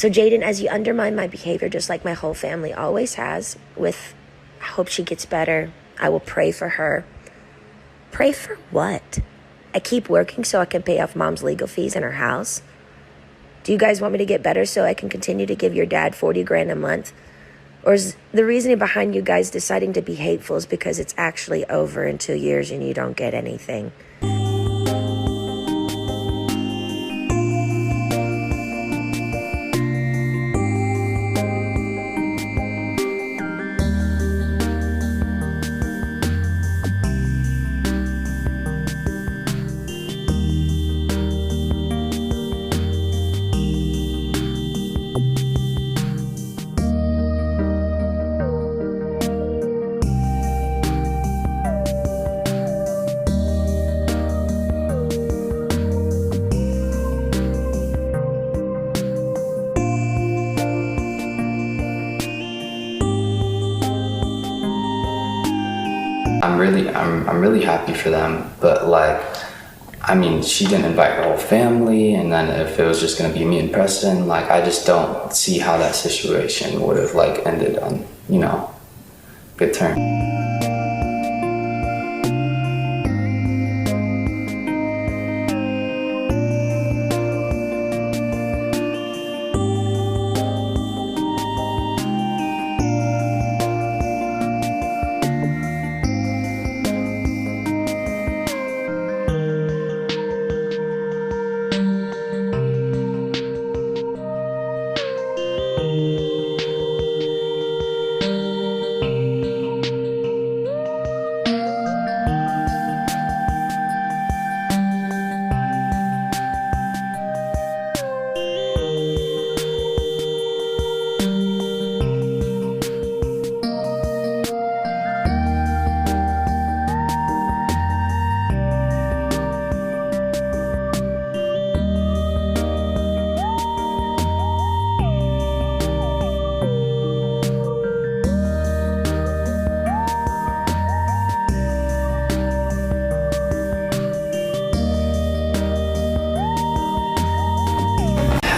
So Jayden, as you undermine my behavior, just like my whole family always has, I hope she gets better. I will pray for her. Pray for what? I keep working so I can pay off mom's legal fees in her house. Do you guys want me to get better so I can continue to give your dad 40 grand a month? Or is the reasoning behind you guys deciding to be hateful is because it's actually over in 2 years and you don't get anything? I'm really happy for them, but like, I mean, she didn't invite her whole family, and then if it was just gonna be me and Preston, like, I just don't see how that situation would have like ended on, you know, good terms.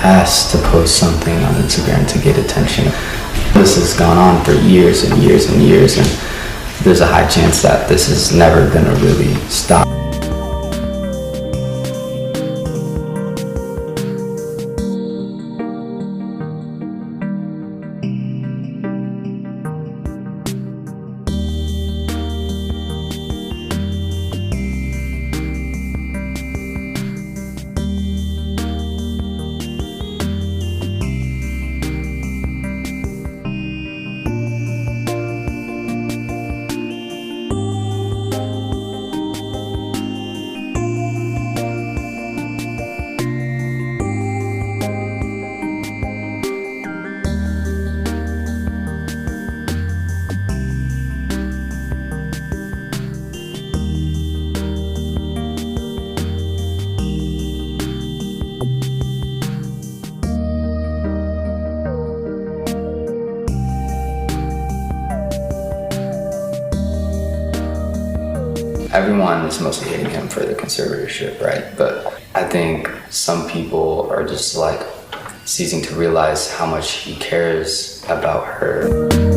Has to post something on Instagram to get attention. This has gone on for years and years and years, and there's a high chance that this is never gonna really stop. Everyone is mostly hating him for the conservatorship, right? But I think some people are just like ceasing to realize how much he cares about her.